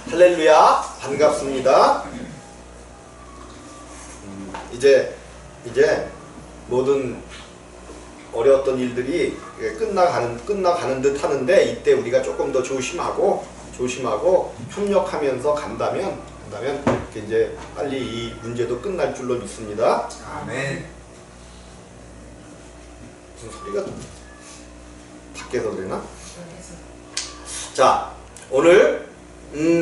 할렐루야, 반갑습니다. 이제 모든 어려웠던 일들이 끝나가는 듯 하는데, 이때 우리가 조금 더 조심하고 협력하면서 간다면 이제 빨리 이 문제도 끝날 줄로 믿습니다. 아멘. 무슨 소리가 밖에서 되나? 자, 오늘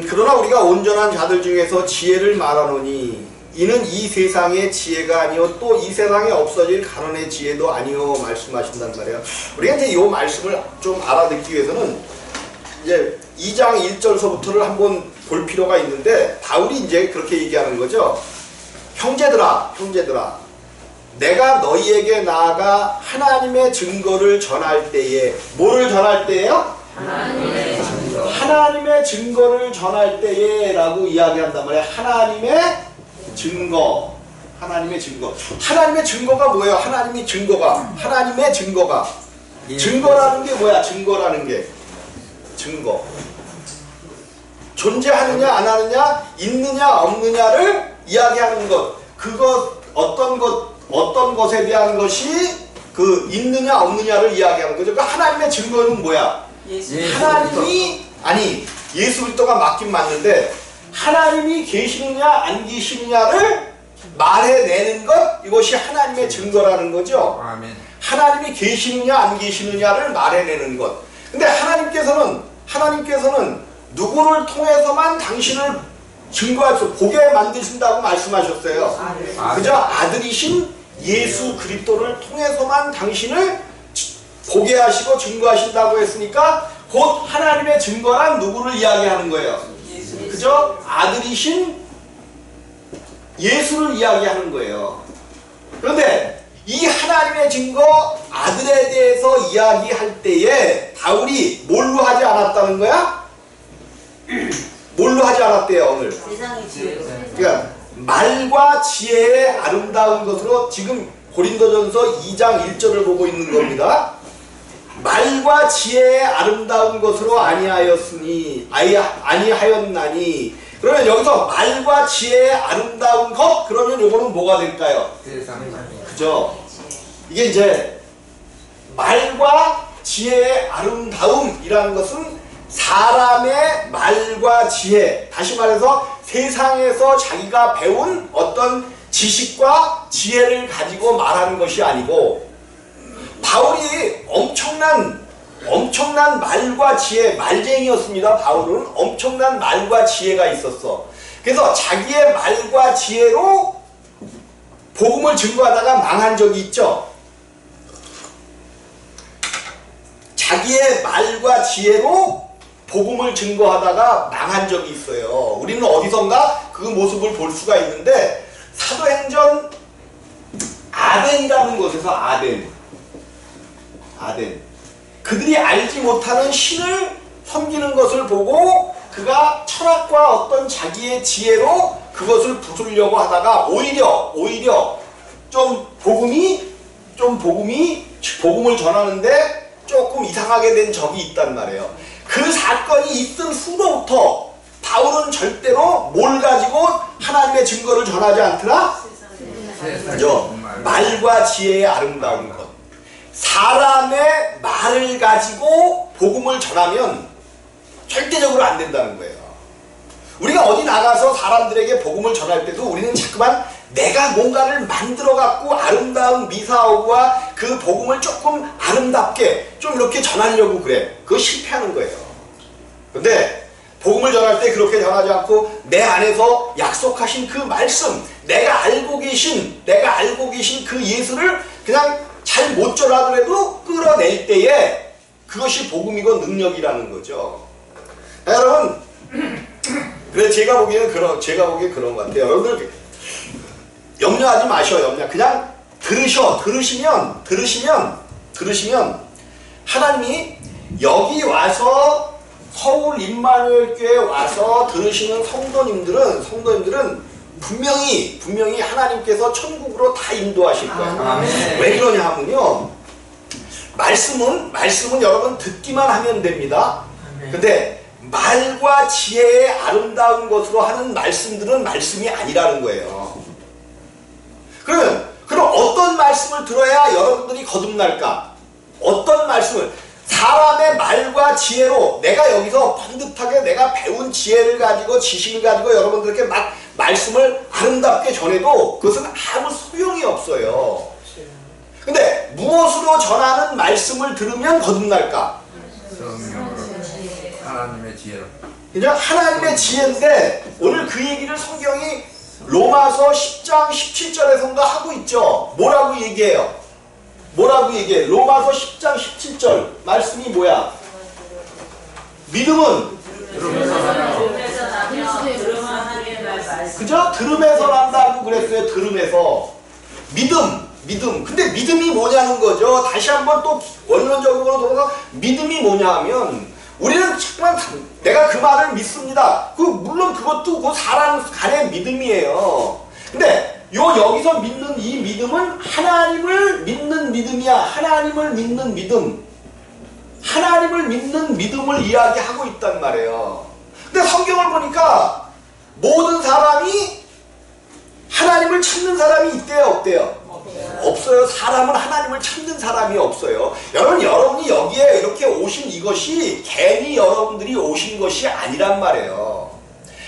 그러나 우리가 온전한 자들 중에서 지혜를 말하노니 이는 이 세상의 지혜가 아니요 또 이 세상에 없어질 가론의 지혜도 아니요 말씀하신단 말이에요. 우리가 이제 이 말씀을 좀 알아듣기 위해서는 이제 2장 1절서부터를 한번 볼 필요가 있는데, 바울이 이제 그렇게 얘기하는 거죠. 형제들아 내가 너희에게 나아가 하나님의 증거를 전할 때에, 뭐를 전할 때예요? 하나님의 증거를 전할 때에 라고 이야기한단 말이에요. 하나님의 증거. 하나님의 증거가 뭐예요? 하나님의 증거가 증거라는 게 뭐야? 증거. 존재하느냐 안 하느냐, 있느냐 없느냐를 이야기하는 것. 어떤 것에 대한 것이 그 있느냐 없느냐를 이야기하는 거죠. 그 하나님의 증거는 뭐야? 하나님이, 아니 예수 그리스도가 맞긴 맞는데 하나님이 계시느냐 안 계시느냐를 말해내는 것, 이것이 하나님의 증거라는 거죠. 아멘. 하나님이 계시느냐 안 계시느냐를 말해내는 것. 근데 하나님께서는 누구를 통해서만 당신을 증거할 수, 보게 만드신다고 말씀하셨어요. 그저 아들이신 예수 그리스도를 통해서만 당신을 보게 하시고 증거하신다고 했으니까, 곧 하나님의 증거란 누구를 이야기하는 거예요? 그저 아들이신 예수를 이야기하는 거예요. 그런데 이 하나님의 증거, 아들에 대해서 이야기할 때에 바울이 뭘로 하지 않았다는 거야? 뭘로 하지 않았대요, 오늘? 세상의 지혜로. 그러니까 말과 지혜의 아름다운 것으로, 지금 고린도전서 2장 1절을 보고 있는 겁니다. 말과 지혜의 아름다운 것으로 아니하였나니. 그러면 여기서 말과 지혜의 아름다운 것, 그러면 요거는 뭐가 될까요? 그죠? 이게 이제 말과 지혜의 아름다움이라는 것은 사람의 말과 지혜, 다시 말해서 세상에서 자기가 배운 어떤 지식과 지혜를 가지고 말하는 것이 아니고, 바울이 엄청난 말과 지혜, 말쟁이였습니다. 바울은 엄청난 말과 지혜가 있었어. 그래서 자기의 말과 지혜로 복음을 증거하다가 망한 적이 있죠. 자기의 말과 지혜로 복음을 증거하다가 망한 적이 있어요. 우리는 어디선가 그 모습을 볼 수가 있는데, 사도행전 아덴이라는 곳에서, 아덴 그들이 알지 못하는 신을 섬기는 것을 보고 그가 철학과 어떤 자기의 지혜로 그것을 부수려고 하다가 오히려 좀 복음을 전하는데 조금 이상하게 된 적이 있단 말이에요. 그 사건이 있은 후로부터 바울은 절대로 뭘 가지고 하나님의 증거를 전하지 않더라? 그죠? 말과 지혜의 아름다운 것. 사람의 말을 가지고 복음을 전하면 절대적으로 안 된다는 거예요. 우리가 어디 나가서 사람들에게 복음을 전할 때도 우리는 자꾸만 내가 뭔가를 만들어 갖고 아름다운 미사오와 그 복음을 조금 아름답게 좀 이렇게 전하려고 그래. 그거 실패하는 거예요. 근데 복음을 전할 때 그렇게 전하지 않고 내 안에서 약속하신 그 말씀, 내가 알고 계신 그 예수를 그냥 잘 못 전하더라도 끌어낼 때에 그것이 복음이고 능력이라는 거죠. 여러분, 그래 제가 보기에는 그런 것 같아요. 여러분들 염려하지 마셔. 그냥 들으시면 하나님이 여기 와서 서울 임마누엘교회 와서 들으시는 성도님들은 분명히 하나님께서 천국으로 다 인도하실 거예요. 아멘. 왜 그러냐 하면요, 말씀은 여러분 듣기만 하면 됩니다. 근데 말과 지혜의 아름다운 것으로 하는 말씀들은 말씀이 아니라는 거예요. 그럼 어떤 말씀을 들어야 여러분들이 거듭날까? 어떤 말씀을? 사람의 말과 지혜로 내가 여기서 번듯하게 내가 배운 지혜를 가지고 지식을 가지고 여러분들에게 막 말씀을 아름답게 전해도 그것은 아무 소용이 없어요. 근데 무엇으로 전하는 말씀을 들으면 거듭날까? 하나님의 지혜로. 그냥 하나님의 지혜인데 오늘 그 얘기를 성경이 로마서 10장 17절에서도 하고 있죠. 뭐라고 얘기해요? 뭐라고 얘기해? 로마서 10장 17절 말씀이 뭐야? 믿음은 그죠? 들음에서 난다고 그랬어요. 들음에서. 믿음. 근데 믿음이 뭐냐는 거죠. 다시 한번 또 원론적으로 돌아서 믿음이 뭐냐 하면 우리는 정말 내가 그 말을 믿습니다. 물론 그것도 그 사람 간의 믿음이에요. 근데 여기서 믿는 이 믿음은 하나님을 믿는 믿음이야. 하나님을 믿는 믿음. 하나님을 믿는 믿음을 이야기하고 있단 말이에요. 근데 성경을 보니까 모든 사람이 하나님을 찾는 사람이 있대요, 없대요? 없어요. 사람은 하나님을 찾는 사람이 없어요. 여러분이 여기에 이렇게 오신 이것이 괜히 여러분들이 오신 것이 아니란 말이에요.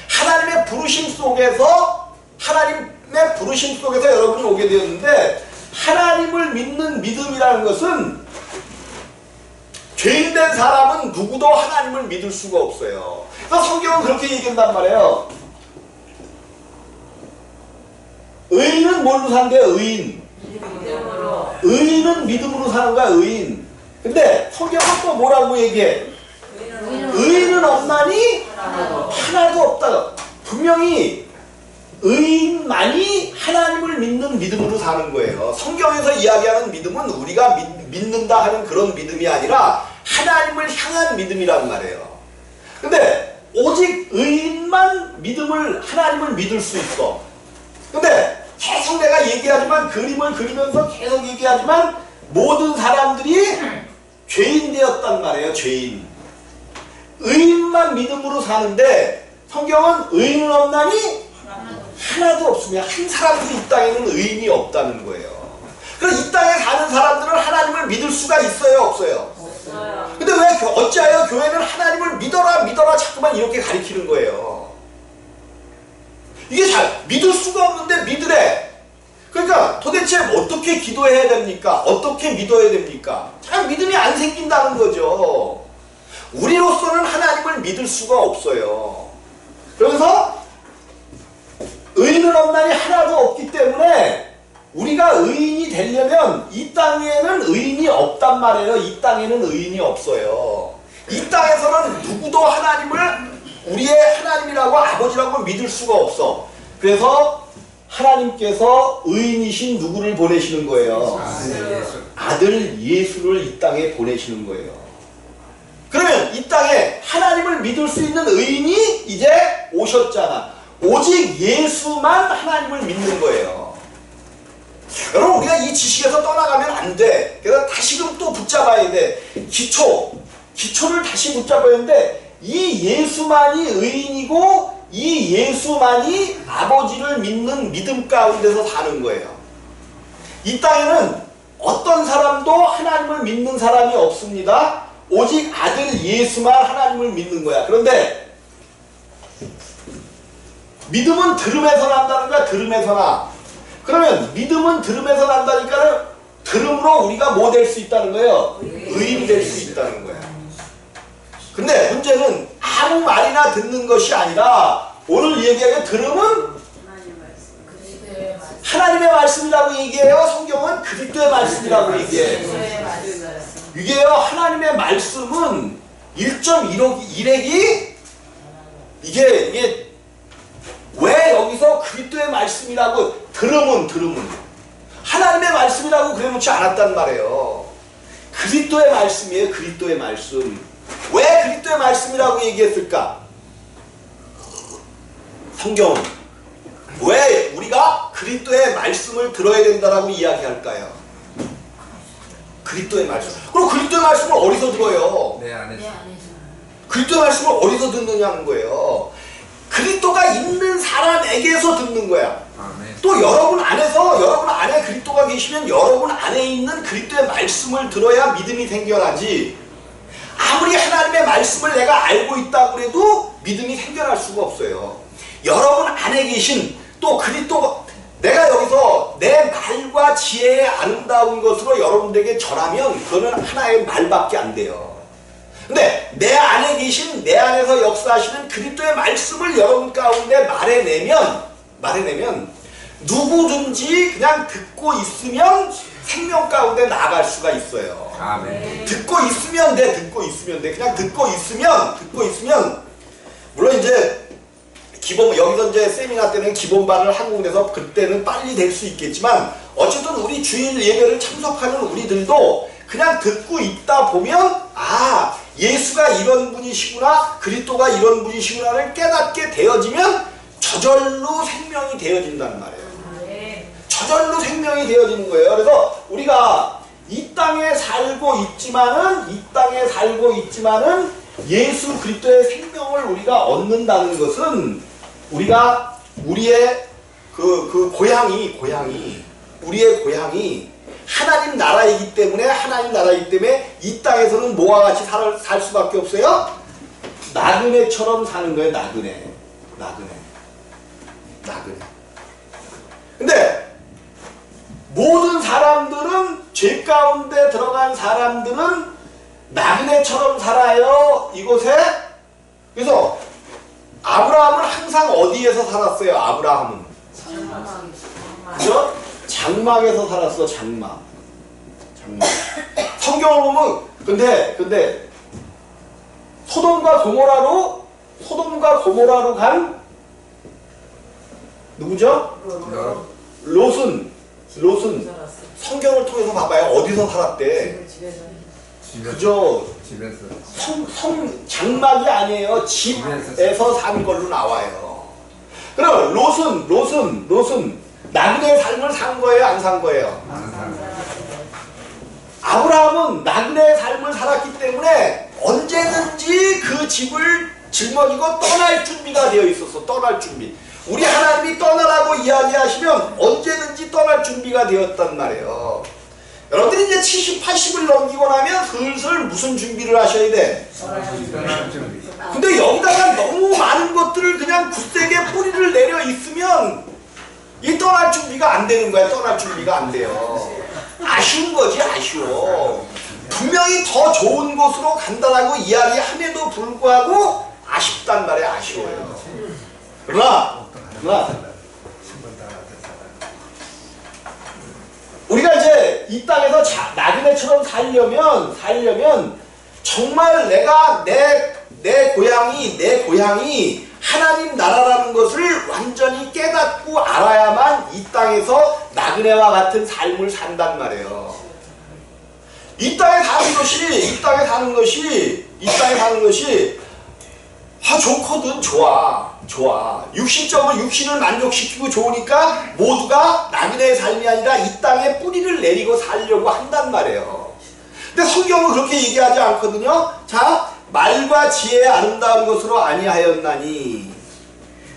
하나님의 부르심 속에서 여러분이 오게 되었는데 하나님을 믿는 믿음이라는 것은 죄인된 사람은 누구도 하나님을 믿을 수가 없어요. 그래서 성경은 그렇게 얘기한단 말이에요. 의인은 뭘로 산대요? 의인은 믿음으로 사는 거야. 의인. 근데 성경은 또 뭐라고 얘기해? 의인은 없나니 하나도 없다. 분명히 의인만이 하나님을 믿는 믿음으로 사는 거예요. 성경에서 이야기하는 믿음은 우리가 믿는다 하는 그런 믿음이 아니라 하나님을 향한 믿음이란 말이에요. 근데 오직 의인만 하나님을 믿을 수 있어. 근데 계속 내가 얘기하지만 그림을 그리면서 계속 얘기하지만 모든 사람들이 죄인 되었단 말이에요. 죄인. 의인만 믿음으로 사는데 성경은 의인은 없나니 하나도 없으며 한 사람도 이 땅에는 의인이 없다는 거예요. 그럼 이 땅에 사는 사람들은 하나님을 믿을 수가 있어요? 없어요? 없어요. 근데 왜 어찌하여 교회는 하나님을 믿어라 자꾸만 이렇게 가리키는 거예요? 이게 잘 믿을 수가 없는데 믿으래. 그러니까 도대체 어떻게 기도해야 됩니까? 어떻게 믿어야 됩니까? 잘 믿음이 안 생긴다는 거죠. 우리로서는 하나님을 믿을 수가 없어요. 그래서 의인은 없나니 하나도 없기 때문에 우리가 의인이 되려면 이 땅에는 의인이 없단 말이에요. 이 땅에는 의인이 없어요. 이 땅에서는 누구도 하나님을 우리의 하나님이라고 아버지라고 믿을 수가 없어. 그래서 하나님께서 의인이신 누구를 보내시는 거예요? 아들 예수를 이 땅에 보내시는 거예요. 그러면 이 땅에 하나님을 믿을 수 있는 의인이 이제 오셨잖아. 오직 예수만 하나님을 믿는 거예요. 여러분 우리가 이 지식에서 떠나가면 안 돼. 그래서 다시금 또 붙잡아야 돼. 기초를 다시 붙잡아야 하는데 이 예수만이 의인이고 이 예수만이 아버지를 믿는 믿음 가운데서 사는 거예요. 이 땅에는 어떤 사람도 하나님을 믿는 사람이 없습니다. 오직 아들 예수만 하나님을 믿는 거야. 그런데 믿음은 들음에서 난다는 거야. 들음에서 나. 그러면 믿음은 들음에서 난다니까 들음으로 우리가 뭐 될 수 있다는 거예요? 의인이 될 수 있다는 거야. 근데 문제는 아무 말이나 듣는 것이 아니라 오늘 얘기하는 들음은 하나님의 말씀이라고 얘기해요. 성경은 그리스도의 말씀이라고 얘기해요. 이게요, 하나님의 말씀은 1.1억이 이게 왜 여기서 그리스도의 말씀이라고 들음은 하나님의 말씀이라고 그래놓지 않았단 말이에요. 그리스도의 말씀이에요. 그리스도의 말씀. 왜 그리스도의 말씀이라고 얘기했을까? 성경은 왜 우리가 그리스도의 말씀을 들어야 된다라고 이야기할까요? 그리스도의 말씀. 그럼 그리스도의 말씀을 어디서 들어요? 내 안에서. 그리스도의 말씀을 어디서 듣느냐는 거예요. 그리스도가 있는 사람에게서 듣는 거야. 또 여러분 안에 그리스도가 계시면 여러분 안에 있는 그리스도의 말씀을 들어야 믿음이 생겨나지. 아무리 하나님의 말씀을 내가 알고 있다고 해도 믿음이 생겨날 수가 없어요. 여러분 안에 계신 또 그리스도, 내가 여기서 내 말과 지혜의 아름다운 것으로 여러분들에게 전하면 그거는 하나의 말밖에 안 돼요. 근데 내 안에 계신, 내 안에서 역사하시는 그리스도의 말씀을 여러분 가운데 말해내면 누구든지 그냥 듣고 있으면 생명 가운데 나아갈 수가 있어요. 아멘. 듣고 있으면 돼. 그냥 듣고 있으면 물론 이제 여기서 이제 세미나 때는 기본반을 한국에서 그때는 빨리 될 수 있겠지만 어쨌든 우리 주일 예배를 참석하는 우리들도 그냥 듣고 있다 보면 예수가 이런 분이시구나, 그리스도가 이런 분이시구나를 깨닫게 되어지면 저절로 생명이 되어진다는 말이에요. 저절로 생명이 되어지는 거예요. 그래서 우리가 이 땅에 살고 있지만은 예수 그리스도의 생명을 우리가 얻는다는 것은 우리가 우리의 우리의 고향이 하나님 나라이기 때문에 이 땅에서는 뭐와 같이 살 수밖에 없어요? 나그네처럼 사는 거예요. 나그네. 근데 모든 사람들은, 죄 가운데 들어간 사람들은 나그네처럼 살아요, 이곳에. 그래서 아브라함은 항상 어디에서 살았어요? 아브라함은 그죠? 장막에서 살았어. 장막. 성경을 보면 근데 소돔과 고모라로 간 누구죠? 롯은 성경을 통해서 봐봐요. 어디서 살았대? 그죠? 집에서. 장막이 아니에요. 집에서 산 걸로 나와요. 그럼 롯은 나그네의 삶을 산 거예요? 안 산 거예요? 아브라함은 나그네의 삶을 살았기 때문에 언제든지 그 집을 짊어지고 떠날 준비가 되어 있었어. 떠날 준비. 우리 하나님이 떠나라고 이야기하시면 언제든지 떠날 준비가 되었단 말이에요. 여러분들이 이제 70, 80을 넘기고 나면 슬슬 무슨 준비를 하셔야 돼? 근데 여기다가 너무 많은 것들을 그냥 굳세게 뿌리를 내려 있으면 이 떠날 준비가 안 되는 거야. 떠날 준비가 안 돼요. 아쉬운 거지, 아쉬워. 분명히 더 좋은 곳으로 간다라고 이야기함에도 불구하고 아쉽단 말이야. 아쉬워요. 그러나 우리가 이제 이 땅에서 나그네처럼 살려면 정말 내가 내 고향이 하나님 나라라는 것을 완전히 깨닫고 알아야만 이 땅에서 나그네와 같은 삶을 산단 말이에요. 이 땅에 사는 것이 좋거든. 좋아. 육신을 만족시키고 좋으니까 모두가 나그네의 삶이 아니라 이 땅에 뿌리를 내리고 살려고 한단 말이에요. 근데 성경은 그렇게 얘기하지 않거든요. 자, 말과 지혜의 아름다운 것으로 아니하였나니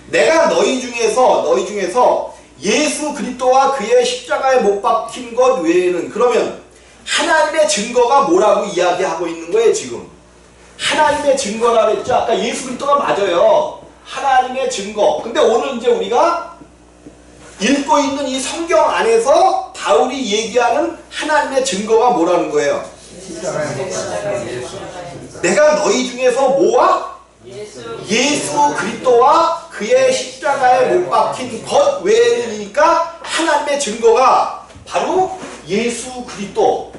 내가 너희 중에서 예수 그리스도와 그의 십자가에 못 박힌 것 외에는, 그러면 하나님의 증거가 뭐라고 이야기하고 있는 거예요? 지금 하나님의 증거라 그랬죠. 아까 예수 그리스도가 맞아요. 하나님의 증거. 근데 오늘 이제 우리가 읽고 있는 이 성경 안에서 바울이 얘기하는 하나님의 증거가 뭐라는 거예요? 내가 너희 중에서 뭐와? 예수 그리스도와 그의 십자가에 못 박힌 것 외에니까 하나님의 증거가 바로 예수 그리스도.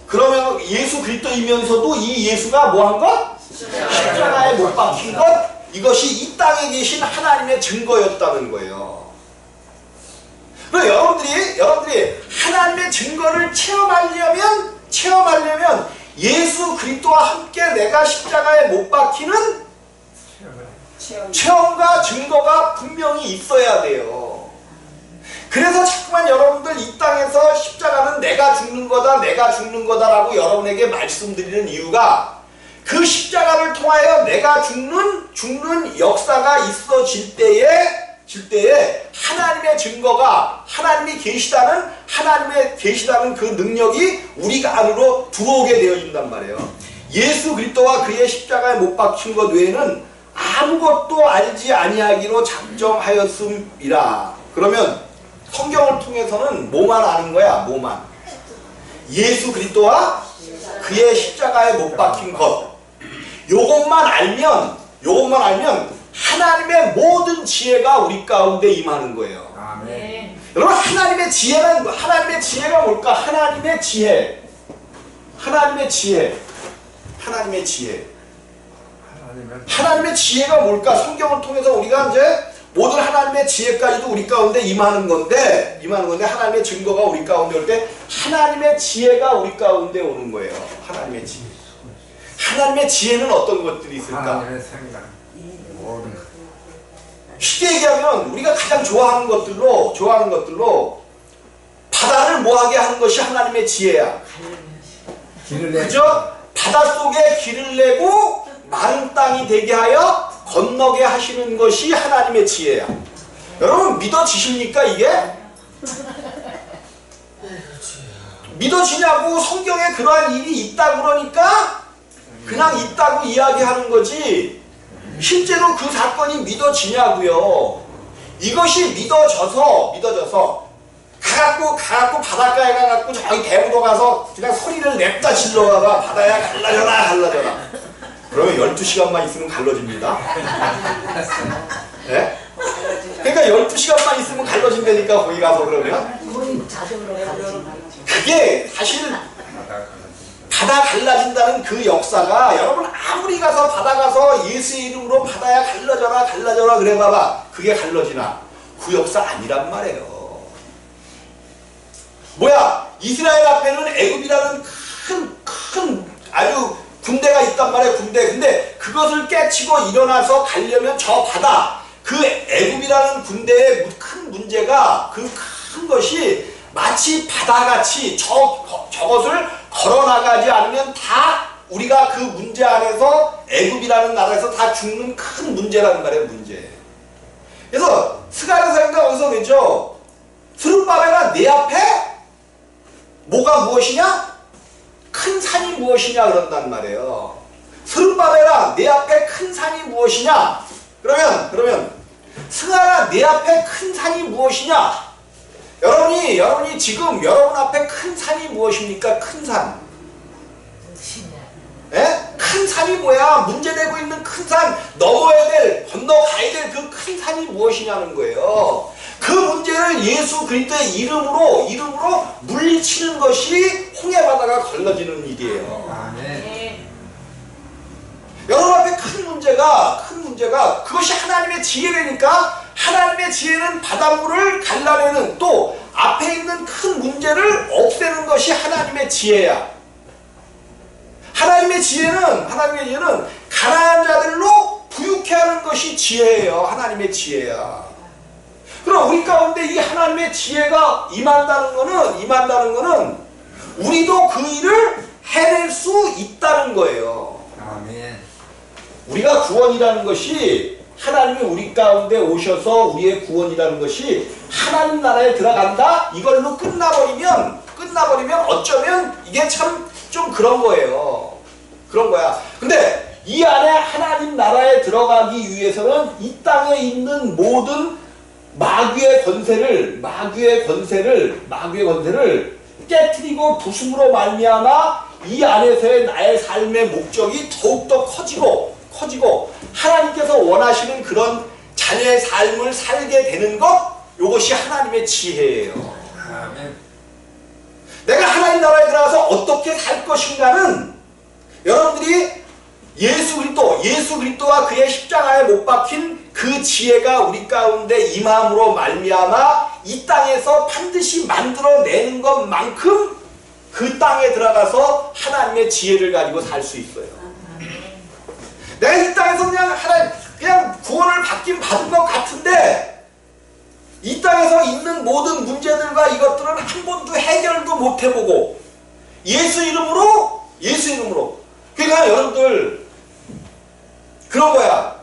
그러면 예수 그리스도이면서도 이 예수가 뭐한 것? 십자가에 못 박힌 것, 이것이 이 땅에 계신 하나님의 증거였다는 거예요. 그럼 여러분들이 하나님의 증거를 체험하려면 예수 그리스도와 함께 내가 십자가에 못 박히는 체험과 증거가 분명히 있어야 돼요. 그래서 자꾸만 여러분들 이 땅에서 십자가는 내가 죽는 거다라고 여러분에게 말씀드리는 이유가, 그 십자가를 통하여 내가 죽는 역사가 있어질 때에 하나님의 증거가 하나님이 계시다는 그 능력이 우리가 안으로 들어오게 되어진단 말이에요. 예수 그리스도와 그의 십자가에 못 박힌 것 외에는 아무것도 알지 아니하기로 작정하였음이라. 그러면 성경을 통해서는 뭐만 아는 거야? 뭐만? 예수 그리스도와 그의 십자가에 못 박힌 것. 요것만 알면 하나님의 모든 지혜가 우리 가운데 임하는 거예요. 아멘. 여러분, 하나님의 지혜가 뭘까? 하나님의 지혜. 하나님의 지혜가 뭘까? 성경을 통해서 우리가 이제 모든 하나님의 지혜까지도 우리 가운데 임하는 건데 하나님의 증거가 우리 가운데 올 때 하나님의 지혜가 우리 가운데 오는 거예요. 하나님의 지혜. 하나님의 지혜는 어떤 것들이 있을까? 하나님의 생각. 모든 것. 쉽게 얘기하면 우리가 가장 좋아하는 것들로 바다를 뭐하게 하는 것이 하나님의 지혜야. 길을 내. 그죠? 바닷속에 길을 내고 마른 땅이 되게 하여 건너게 하시는 것이 하나님의 지혜야. 여러분, 믿어지십니까 이게? 믿어지냐고. 성경에 그러한 일이 있다 그러니까 그냥 있다고 이야기하는 거지, 실제로 그 사건이 믿어지냐고요. 이것이 믿어져서 가갖고 바닷가에 가갖고 저기 대부도 가서 그냥 소리를 냅다 질러다가 바다야 갈라져라. 그러면 12시간만 있으면 갈라집니다. 네? 그러니까 12시간만 있으면 갈라진다니까, 거기 가서 그러면. 그게 사실 바다 갈라진다는 그 역사가, 여러분 아무리 가서 바다 가서 예수의 이름으로 바다야 갈라져라 그래 봐봐. 그게 갈라지나? 그 역사 아니란 말이에요. 뭐야? 이스라엘 앞에는 애굽이라는 큰 아주 군대가 있단 말이에요. 근데 그것을 깨치고 일어나서 가려면 저 바다, 그 애굽이라는 군대의 큰 문제가, 그 큰 것이 마치 바다같이 저것을 걸어나가지 않으면 다 우리가 그 문제 안에서, 애굽이라는 나라에서 다 죽는 큰 문제라는 말이에요. 문제. 그래서 스가랴서인가 어디서 그랬죠? 스룹바벨아, 내 앞에 뭐가 무엇이냐? 큰 산이 무엇이냐 그런단 말이에요. 스룹바벨아, 내 앞에 큰 산이 무엇이냐? 그러면 스가랴, 내 앞에 큰 산이 무엇이냐? 여러분이 지금 여러분 앞에 큰 산이 무엇입니까? 큰 산. 예? 큰 산이 뭐야? 문제되고 있는 큰 산, 건너가야 될 그 큰 산이 무엇이냐는 거예요. 그 문제를 예수 그리스도의 이름으로 물리치는 것이 홍해바다가 걸러지는 일이에요. 아멘. 여러분 앞에 큰 문제가 그것이 하나님의 지혜라니까. 하나님의 지혜는 바닷물을 갈라내는, 또 앞에 있는 큰 문제를 없애는 것이 하나님의 지혜야. 하나님의 지혜는 가난한 자들로 부유케 하는 것이 지혜예요. 하나님의 지혜야. 그럼 우리 가운데 이 하나님의 지혜가 임한다는 거는 우리도 그 일을 해낼 수 있다는 거예요. 아멘. 우리가 구원이라는 것이, 하나님이 우리 가운데 오셔서 우리의 구원이라는 것이 하나님 나라에 들어간다? 이걸로 끝나버리면 어쩌면 이게 참 좀 그런 거예요. 그런 거야. 근데 이 안에 하나님 나라에 들어가기 위해서는 이 땅에 있는 모든 마귀의 권세를 깨트리고 부숨으로 말미암아 이 안에서의 나의 삶의 목적이 더욱더 커지고 하나님께서 원하시는 그런 자녀의 삶을 살게 되는 것, 이것이 하나님의 지혜예요. 아멘. 내가 하나님 나라에 들어가서 어떻게 살 것인가는 여러분들이 예수 그리스도와 그의 십자가에 못 박힌 그 지혜가 우리 가운데 임함으로 말미암아 이 땅에서 반드시 만들어내는 것만큼 그 땅에 들어가서 하나님의 지혜를 가지고 살 수 있어요. 내가 이 땅에서 그냥 구원을 받은 것 같은데, 이 땅에서 있는 모든 문제들과 이것들은 한 번도 해결도 못 해보고 예수 이름으로 그러니까 여러분들 그런 거야.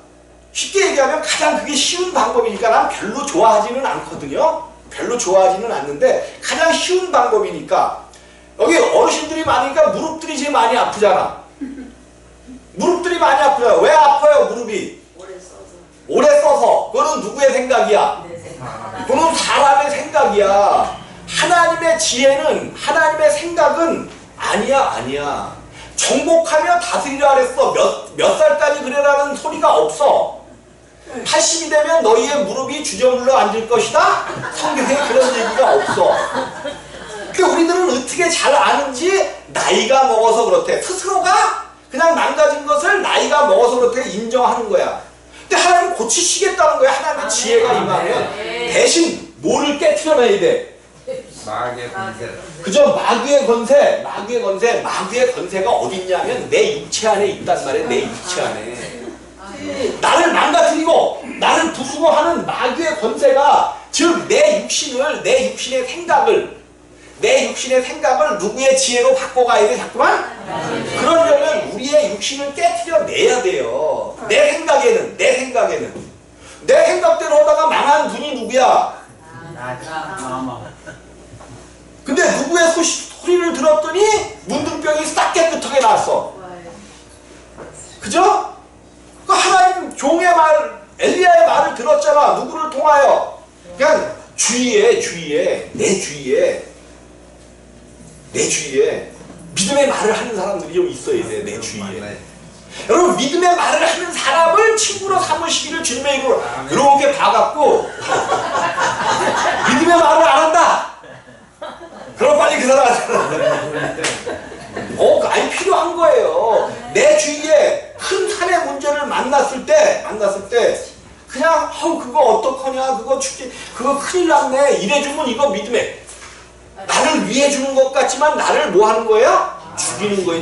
쉽게 얘기하면 가장 그게 쉬운 방법이니까 난 별로 좋아하지는 않거든요. 별로 좋아하지는 않는데 가장 쉬운 방법이니까. 여기 어르신들이 많으니까 무릎들이 제일 많이 아프잖아. 무릎들이 많이 아프잖아. 왜 아파요 무릎이? 오래 써서. 그거는 누구의 생각이야? 그건 사람의 생각이야. 하나님의 지혜는, 하나님의 생각은 아니야. 정복하며 다스리라 그랬어. 몇 살까지 그래라는 소리가 없어. 80이 되면 너희의 무릎이 주저물러 앉을 것이다? 성경에 그런 얘기가 없어. 근데 우리들은 어떻게 잘 아는지 나이가 먹어서 그렇대. 스스로가 그냥 망가진 것을 나이가 먹어서 그렇대 인정하는 거야. 근데 하나님 고치시겠다는 거야. 하나님의 지혜가 임하면. 대신 뭐를 깨트려놔야 돼? 마귀의 권세. 그죠? 마귀의 권세가 어디 있냐면 내 육체 안에 있단 말이야. 내 육체 안에. 나를 망가뜨리고 나를 부수고 하는 마귀의 권세가, 즉 내 육신의 생각을 누구의 지혜로 바꿔가야 돼? 자꾸만? 그러려면 우리의 육신을 깨트려내야 돼요. 내 생각대로 하다가 망한 분이 누구야? 근데 누구의 소리를 들었더니 문둥병이 싹 깨끗하게 나왔어. 그죠? 그 하나님 종의 말, 엘리야의 말을 들었잖아. 누구를 통하여? 그냥 내 주위에 믿음의 말을 하는 사람들이 좀 있어야 돼. 내 주위에. 여러분, 믿음의 말을 하는 사람을 친구로 삼으시기를 주님의 이름으로 이렇게 봐갖고 믿음의 말을 안 한다. 그럼 빨리 그 사람한테 아니 필요한 거예요. 내 주위에 큰 산의 문제를 만났을 때 그냥 그거 어떡하냐, 그거 죽지, 그거 큰일 났네 이래주면 이거 믿음에 나를 위해 주는 것 같지만 나를 뭐 하는 거예요? 죽이는 거예요.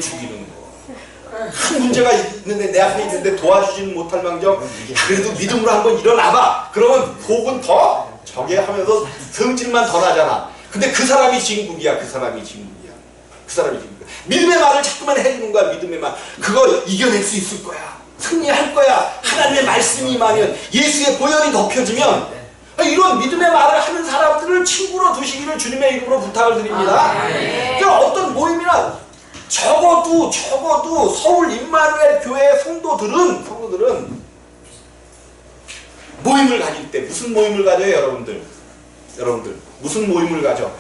큰 문제가 있는데 내 앞에 있는데 도와주지는 못할 망정 그래도 믿음으로 한번 일어나봐. 그러면 혹은 더 저게 하면서 성질만 더 나잖아. 근데 그 사람이 진국이야. 믿음의 말을 자꾸만 해주는 거야. 믿음의 말. 그거 이겨낼 수 있을 거야. 승리할 거야. 하나님의 말씀이 임하면, 예수의 보혈이 덮여지면. 이런 믿음의 말을 하는 사람들을 친구로 두시기를 주님의 이름으로 부탁을 드립니다. 그러니까 어떤 모임이나 적어도 서울 임마누엘 교회 성도들은 모임을 가질 때 무슨 모임을 가져요? 여러분들 무슨 모임을 가져?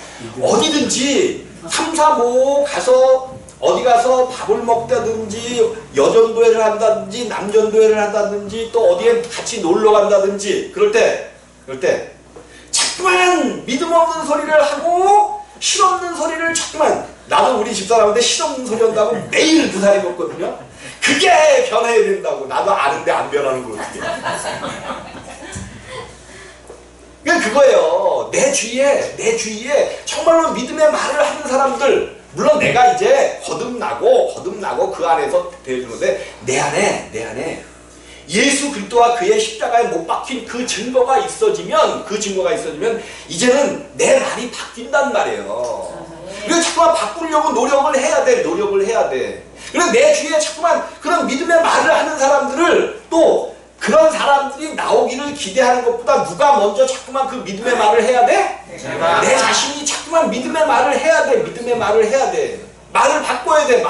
어디든지 3, 4, 5 가서 어디 가서 밥을 먹다든지 여전도회를 한다든지 남전도회를 한다든지 또 어디에 같이 놀러 간다든지 그럴 때 자꾸만 믿음 없는 소리를 하고 실없는 소리를 자꾸만, 나도 우리 집사람한테 실없는 소리 한다고 매일 그 사람이 없거든요. 그게 변해야 된다고. 나도 아는데 안 변하는 거 어떻게. 그거예요. 내 주위에 정말로 믿음의 말을 하는 사람들, 물론 내가 이제 거듭나고 그 안에서 되어주는데 내 안에 예수 그리스도와 그의 십자가에 못 박힌 그 증거가 있어지면 이제는 내 말이 바뀐단 말이에요. 그래서 자꾸만 바꾸려고 노력을 해야 돼. 그래서 내 주위에 자꾸만 그런 믿음의 말을 하는 사람들을, 또 그런 사람들이 나오기를 기대하는 것보다 누가 먼저 자꾸만 그 믿음의 말을 해야 돼? 내 자신이 자꾸만 믿음의 말을 해야 돼. 말을 바꿔야 돼.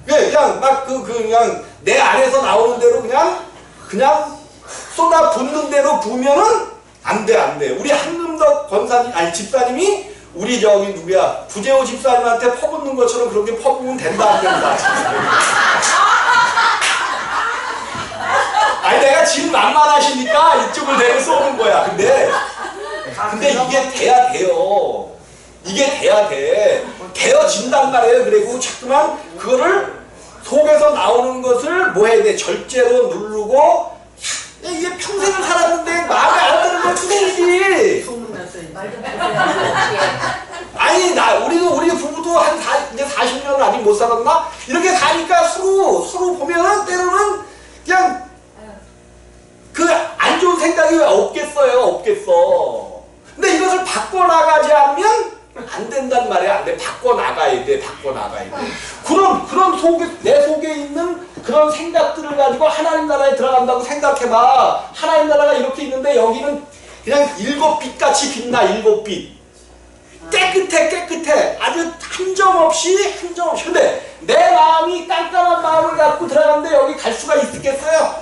그냥 막 그냥 내 안에서 나오는 대로 그냥 쏟아 붓는 대로 부으면은 안 돼. 우리 한금덕 집사님이 우리 누구야 구재호 집사님한테 퍼붓는 것처럼 그렇게 퍼부으면 된다 안 된다. 아니 내가 지금 만만하시니까 이쪽을 내고 쏘는 거야. 근데 이게 돼야 돼요. 되어진단 말이에요. 그리고 자꾸만 그거를 속에서 나오는 것을 뭐 해야 돼? 절제로 누르고. 이게 평생을 살았는데 마음에 안 드는 건 투생이지. 아니 우리 부부도 이제 40년을 아직 못 살았나? 이렇게 가니까 서로 보면은 때로는 그냥 그 안 좋은 생각이 왜 없겠어. 근데 이것을 바꿔나가지 않으면 안 된단 말이야. 바꿔나가야 돼. 그런 내 속에 있는 그런 생각들을 가지고 하나님 나라에 들어간다고 생각해봐. 하나님 나라가 이렇게 있는데 여기는 그냥 7빛 같이 빛나. 7빛 깨끗해. 아주 한 점 없이. 근데 내 마음이 깜깜한 마음을 갖고 들어갔는데 여기 갈 수가 있겠어요?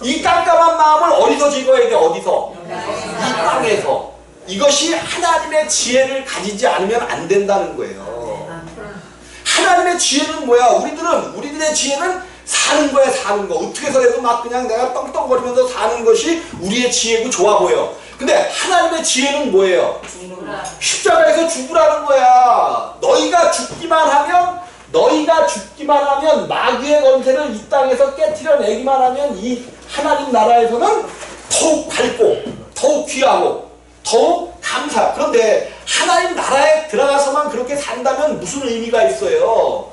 이 깜깜한 마음을 어디서 제거해야 돼? 어디서? 이 땅에서. 이것이 하나님의 지혜를 가지지 않으면 안 된다는 거예요. 하나님의 지혜는 뭐야? 우리들의 지혜는 사는 거야, 사는 거. 어떻게 해서라도 막 그냥 내가 떵떵거리면서 사는 것이 우리의 지혜고 좋아 보여. 근데 하나님의 지혜는 뭐예요? 십자가에서 죽으라는 거야. 너희가 죽기만 하면 마귀의 권세를 이 땅에서 깨트려내기만 하면 이 하나님 나라에서는 더욱 밝고 더욱 귀하고 더욱 감사. 그런데 하나님 나라에 들어가서만 그렇게 산다면 무슨 의미가 있어요?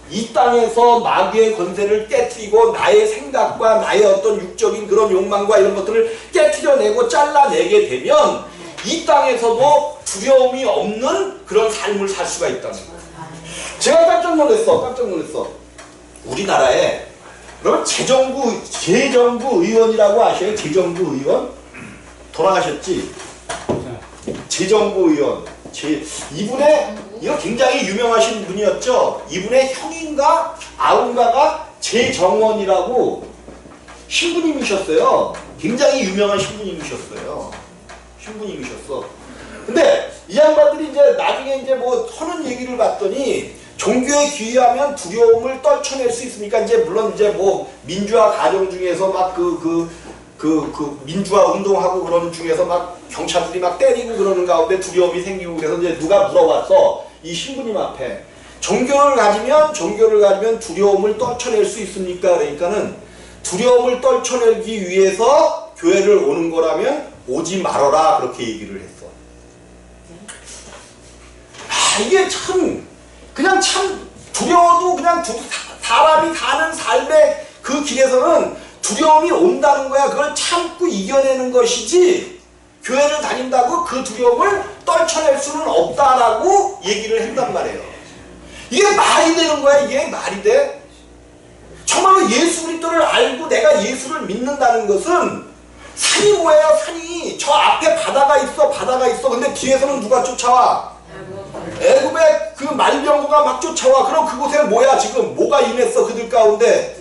이 땅에서 마귀의 권세를 깨트리고 나의 생각과 나의 어떤 육적인 그런 욕망과 이런 것들을 깨트려내고 잘라내게 되면 이 땅에서도 두려움이 없는 그런 삶을 살 수가 있다는 거예요. 제가 깜짝 놀랐어. 우리나라에 그러면 재정부 의원이라고 아셔요? 재정부 의원? 돌아가셨지? 재정부 의원. 이거 굉장히 유명하신 분이었죠. 이분의 형인가 아웅가가 재정원이라고 신부님이셨어요. 굉장히 유명한 신부님이셨어. 근데 이 양반들이 이제 나중에 이제 뭐 하는 얘기를 봤더니 종교에 귀의하면 두려움을 떨쳐낼 수 있으니까 이제 물론 이제 뭐 민주화 과정 중에서 막 그 민주화 운동하고 그러는 중에서 막 경찰들이 막 때리고 그러는 가운데 두려움이 생기고 그래서 이제 누가 물어봤어. 이 신부님 앞에 종교를 가지면 두려움을 떨쳐낼 수 있습니까? 그러니까는 두려움을 떨쳐내기 위해서 교회를 오는 거라면 오지 말어라 그렇게 얘기를 했어. 이게 참 두려워도 그냥 사람이 가는 삶의 그 길에서는 두려움이 온다는 거야. 그걸 참고 이겨내는 것이지 교회를 다닌다고 그 두려움을 떨쳐낼 수는 없다라고 얘기를 했단 말이에요. 이게 말이 되는 거야? 이게 말이 돼? 정말로 예수 그리스도를 알고 내가 예수를 믿는다는 것은 산이 뭐예요? 산이 저 앞에 바다가 있어. 근데 뒤에서는 누가 쫓아와? 애굽의 그 말병구가 막 쫓아와. 그럼 그곳에 뭐야? 지금 뭐가 임했어? 그들 가운데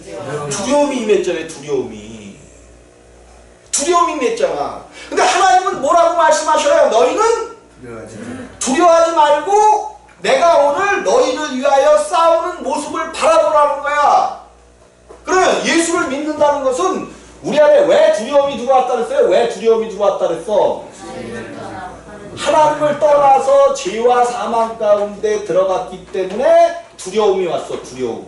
두려움이 임했잖아요. 두려움이 임했잖아. 근데 하나님은 뭐라고 말씀하셔요? 너희는 두려워하지 말고 내가 오늘 너희를 위하여 싸우는 모습을 바라보라는 거야. 그러면 예수를 믿는다는 것은 우리 안에 왜 두려움이 들어왔다 그랬어요? 왜 두려움이 들어왔다 그랬어? 하나님을 떠나서 죄와 사망 가운데 들어갔기 때문에 두려움이 왔어. 두려움.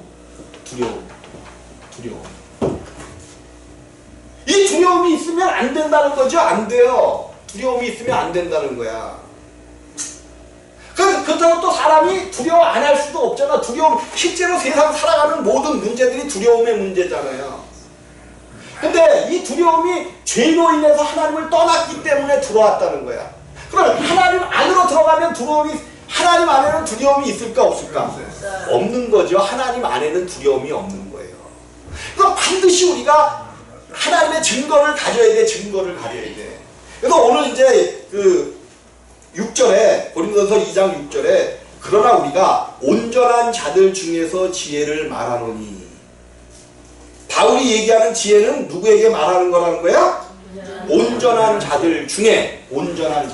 이 두려움이 있으면 안 된다는 거죠? 안 돼요. 두려움이 있으면 안 된다는 거야. 그렇다고 또 사람이 두려워 안 할 수도 없잖아. 실제로 세상 살아가는 모든 문제들이 두려움의 문제잖아요. 근데 이 두려움이 죄로 인해서 하나님을 떠났기 때문에 들어왔다는 거야. 그럼 하나님 안으로 들어가면 하나님 안에는 두려움이 있을까 없을까? 없는 거죠. 하나님 안에는 두려움이 없는 거예요. 그래서 반드시 우리가 하나님의 증거를 가져야 돼. 그래서 오늘 이제 그 6절에 고린도서 2장 6절에 그러나 우리가 온전한 자들 중에서 지혜를 말하노니, 바울이 얘기하는 지혜는 누구에게 말하는 거라는 거야? 온전한 자들 중에. 온전한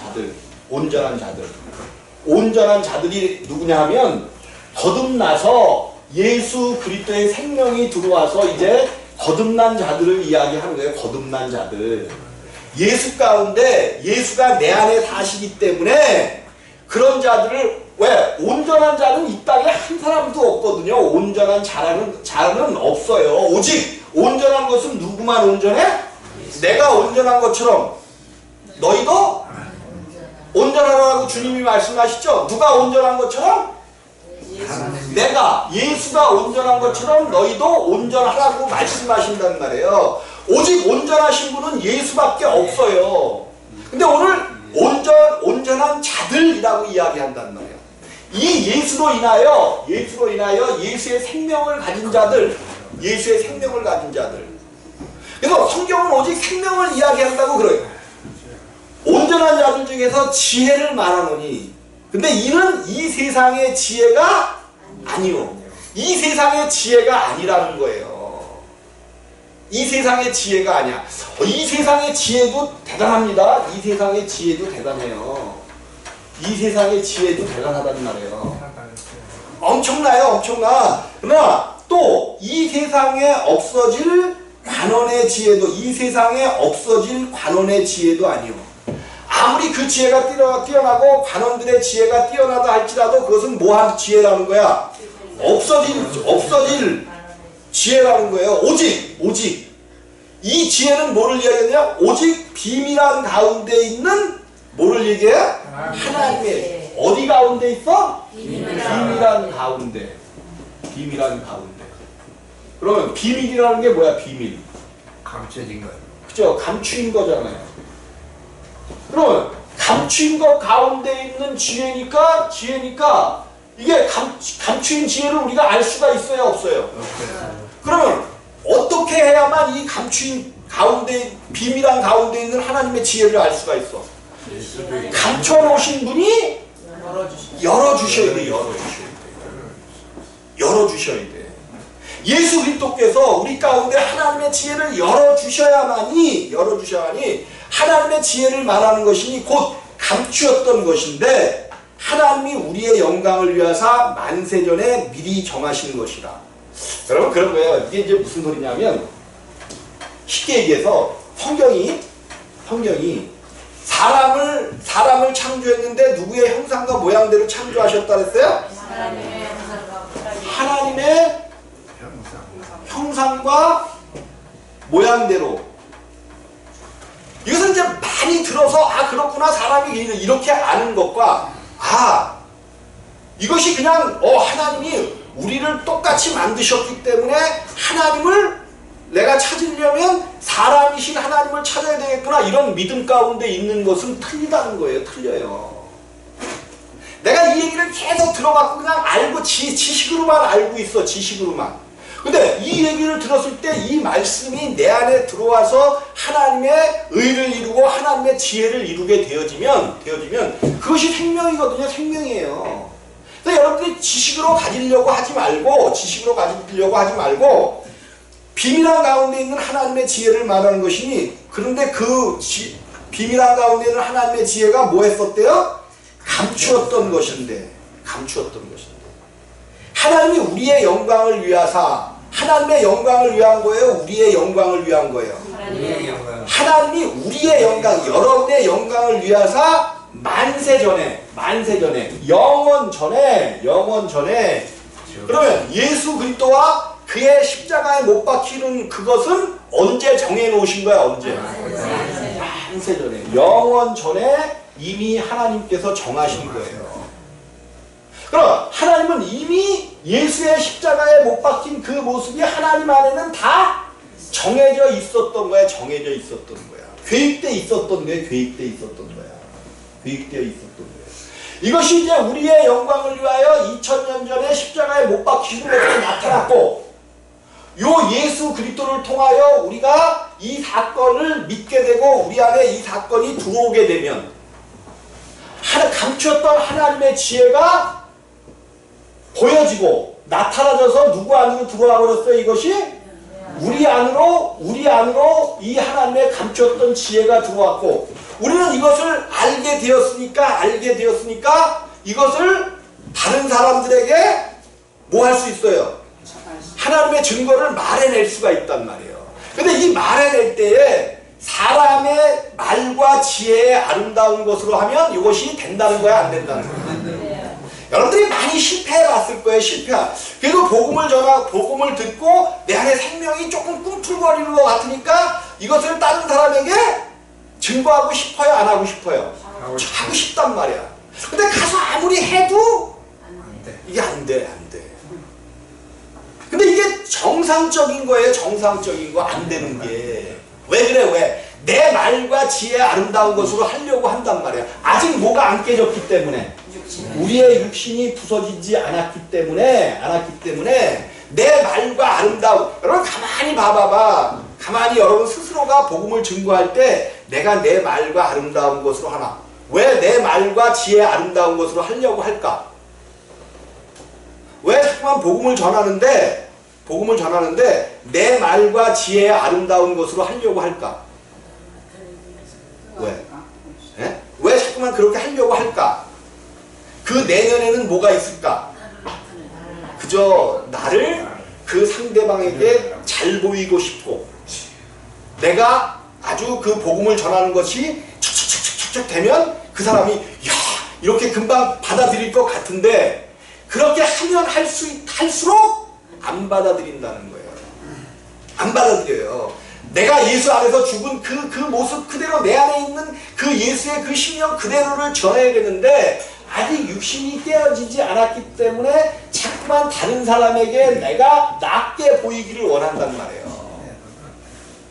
자들이 누구냐 하면 거듭나서 예수 그리스도의 생명이 들어와서 이제 거듭난 자들을 이야기하는 거예요. 거듭난 자들. 예수 가운데 예수가 내 안에 사시기 때문에 그런 자들을, 왜? 온전한 자는 이 땅에 한 사람도 없거든요. 온전한 자는 없어요. 오직 온전한 것은 누구만 온전해? 내가 온전한 것처럼 너희도 온전하라고 주님이 말씀하시죠. 누가 온전한 것처럼? 예수가 온전한 것처럼 너희도 온전하라고 말씀하신단 말이에요. 오직 온전하신 분은 예수밖에 없어요. 근데 오늘 온전한 자들이라고 이야기한단 말이에요. 이 예수로 인하여 예수의 생명을 가진 자들, 예수의 생명을 가진 자들. 그래서 성경은 오직 생명을 이야기한다고 그래요. 온전한 자들 중에서 지혜를 말하노니. 근데 이는 이 세상의 지혜가 아니요. 이 세상의 지혜가 아니라는 거예요. 이 세상의 지혜가 아니야. 이 세상의 지혜도 대단합니다. 이 세상의 지혜도 대단해요. 이 세상의 지혜도 대단하단 말이에요. 엄청나요, 엄청나. 그러나 또 이 세상에 없어질 관원의 지혜도, 이 세상에 없어질 관원의 지혜도 아니요. 아무리 그 지혜가 뛰어나고 관원들의 지혜가 뛰어나다 할지라도 그것은 뭐한 지혜라는 거야? 없어질 지혜라는 거예요. 오직 이 지혜는 뭐를 이야기하냐? 오직 비밀한 가운데 있는 뭐를 얘기해? 하나님의. 어디 가운데 있어? 비밀한 가운데. 비밀한 가운데. 그러면 비밀이라는 게 뭐야? 비밀. 감춰진 거예요. 그죠? 감추인 거잖아요. 그러면 감추인 것 가운데 있는 지혜니까 이게 감추인 지혜를 우리가 알 수가 있어요, 없어요? 그러면 어떻게 해야만 이 감추인 가운데, 비밀한 가운데 있는 하나님의 지혜를 알 수가 있어? 감춰놓으신 분이 열어주셔야 돼. 열어주셔야 돼. 예수 그리스도께서 우리 가운데 하나님의 지혜를 열어주셔야만이 하나님의 지혜를 말하는 것이니 곧 감추었던 것인데, 하나님이 우리의 영광을 위하사 만세전에 미리 정하시는 것이라. 여러분, 그런 거예요. 이게 이제 무슨 소리냐면, 쉽게 얘기해서 성경이 사람을 창조했는데 누구의 형상과 모양대로 창조하셨다 그랬어요? 하나님의 형상과 모양대로. 이것은 이제 많이 들어서 그렇구나, 사람이 이렇게 아는 것과 이것이 그냥 하나님이 우리를 똑같이 만드셨기 때문에 하나님을 내가 찾으려면 사람이신 하나님을 찾아야 되겠구나, 이런 믿음 가운데 있는 것은 틀리다는 거예요. 틀려요. 내가 이 얘기를 계속 들어갖고 그냥 알고 지식으로만 알고 있어. 지식으로만. 근데 이 얘기를 들었을 때 이 말씀이 내 안에 들어와서 하나님의 의를 이루고 하나님의 지혜를 이루게 되어지면 그것이 생명이거든요. 생명이에요. 그래서 여러분들이 지식으로 가지려고 하지 말고 비밀한 가운데 있는 하나님의 지혜를 말하는 것이니, 그런데 그 비밀한 가운데 있는 하나님의 지혜가 뭐 했었대요? 감추었던 것인데. 하나님이 우리의 영광을 위하사, 하나님의 영광을 위한 거예요? 우리의 영광을 위한 거예요? 하나님이 우리의 영광, 여러분의 영광을 위하사 만세전에, 영원 전에. 그러면 예수 그리스도와 그의 십자가에 못 박히는 그것은 언제 정해놓으신 거야? 언제? 만세전에, 영원 전에 이미 하나님께서 정하신 거예요. 그럼 하나님은 이미 예수의 십자가에 못 박힌 그 모습이 하나님 안에는 다 정해져 있었던 거야. 계획되어 있었던 거야. 이것이 이제 우리의 영광을 위하여 2000년 전에 십자가에 못 박히신 것으로 나타났고, 요 예수 그리스도를 통하여 우리가 이 사건을 믿게 되고 우리 안에 이 사건이 들어오게 되면 감추었던 하나님의 지혜가 보여지고 나타나져서 누구 안으로 들어와 버렸어요. 이것이 우리 안으로 이 하나님의 감추었던 지혜가 들어왔고, 우리는 이것을 알게 되었으니까 이것을 다른 사람들에게 뭐 할 수 있어요? 하나님의 증거를 말해낼 수가 있단 말이에요. 근데 이 말해낼 때에 사람의 말과 지혜의 아름다운 것으로 하면 이것이 된다는 거야, 안 된다는 거야? 여러분들이 많이 실패해봤을 거예요. 그래도 복음을 듣고 내 안에 생명이 조금 꿈틀거리는 것 같으니까 이것을 다른 사람에게 증거하고 싶어요, 안 하고 싶어요? 하고 싶단 말이야. 근데 가서 아무리 해도 이게 안 돼. 근데 이게 정상적인 거예요. 안 되는 게. 왜 그래? 내 말과 지혜의 아름다운 것으로 하려고 한단 말이야. 아직 뭐가 안 깨졌기 때문에, 우리의 육신이 부서지지 않았기 때문에 내 말과 아름다움. 여러분 가만히 봐봐봐. 가만히 여러분 스스로가 복음을 증거할 때 내가 내 말과 아름다운 것으로 하나. 왜 내 말과 지혜 아름다운 것으로 하려고 할까? 왜 자꾸만 복음을 전하는데 내 말과 지혜 아름다운 것으로 하려고 할까? 왜? 예? 왜 자꾸만 그렇게 하려고 할까? 그 내면에는 뭐가 있을까? 그저 나를 그 상대방에게 잘 보이고 싶고 내가 아주 그 복음을 전하는 것이 척척척척척 되면 그 사람이 야 이렇게 금방 받아들일 것 같은데 그렇게 하면 할수록 안 받아들인다는 거예요. 안 받아들여요. 내가 예수 안에서 죽은 그 모습 그대로 내 안에 있는 그 예수의 그 심령 그대로를 전해야겠는데 아직 육신이 깨어지지 않았기 때문에 자꾸만 다른 사람에게 내가 낮게 보이기를 원한단 말이에요.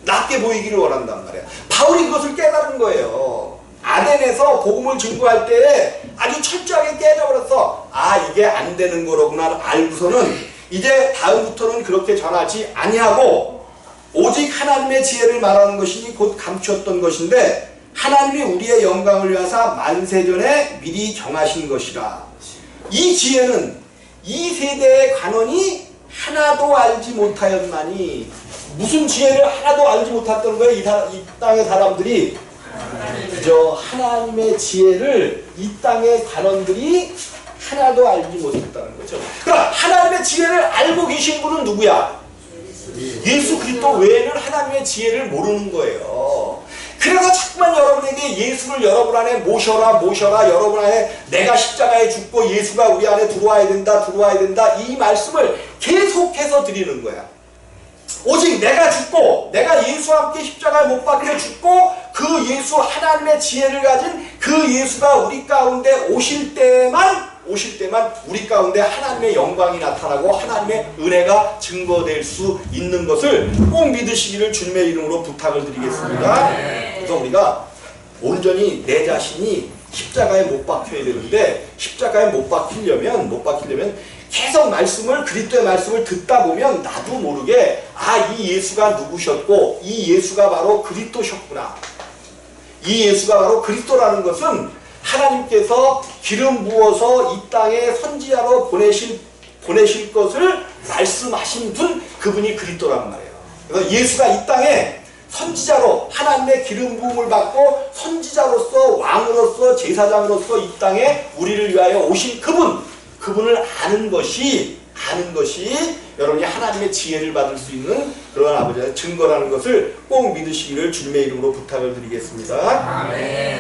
낮게 보이기를 원한단 말이에요. 바울이 그것을 깨달은 거예요. 아덴에서 복음을 증거할 때에 아주 철저하게 깨져버렸어. 아 이게 안 되는 거로구나 알고서는 이제 다음부터는 그렇게 전하지 아니하고 오직 하나님의 지혜를 말하는 것이니 곧 감추었던 것인데 하나님이 우리의 영광을 위하사 만세전에 미리 정하신 것이라. 이 지혜는 이 세대의 관원이 하나도 알지 못하였나니. 무슨 지혜를 하나도 알지 못했던 거예요? 이 땅의 사람들이 그저 하나님의 지혜를 이 땅의 관원들이 하나도 알지 못했다는 거죠. 그럼 하나님의 지혜를 알고 계신 분은 누구야? 예수 그리스도 외에는 하나님의 지혜를 모르는 거예요. 그래서 자꾸만 여러분에게 예수를 여러분 안에 모셔라 여러분 안에 내가 십자가에 죽고 예수가 우리 안에 들어와야 된다 이 말씀을 계속해서 드리는 거야. 오직 내가 죽고 내가 예수와 함께 십자가에 못 박혀 죽고 그 예수 하나님의 지혜를 가진 그 예수가 우리 가운데 오실 때만 우리 가운데 하나님의 영광이 나타나고 하나님의 은혜가 증거될 수 있는 것을 꼭 믿으시기를 주님의 이름으로 부탁을 드리겠습니다. 그래서 우리가 온전히 내 자신이 십자가에 못 박혀야 되는데 십자가에 못 박히려면 계속 그리스도의 말씀을 듣다 보면 나도 모르게 이 예수가 누구셨고 이 예수가 바로 그리스도셨구나. 이 예수가 바로 그리스도라는 것은 하나님께서 기름 부어서 이 땅에 선지자로 보내실 것을 말씀하신 분 그분이 그리스도란 말이에요. 그래서 예수가 이 땅에 선지자로 하나님의 기름 부음을 받고 선지자로서 왕으로서 제사장으로서 이 땅에 우리를 위하여 오신 그분을 아는 것이 여러분이 하나님의 지혜를 받을 수 있는 그런 아버지의 증거라는 것을 꼭 믿으시기를 주님의 이름으로 부탁을 드리겠습니다. 아멘.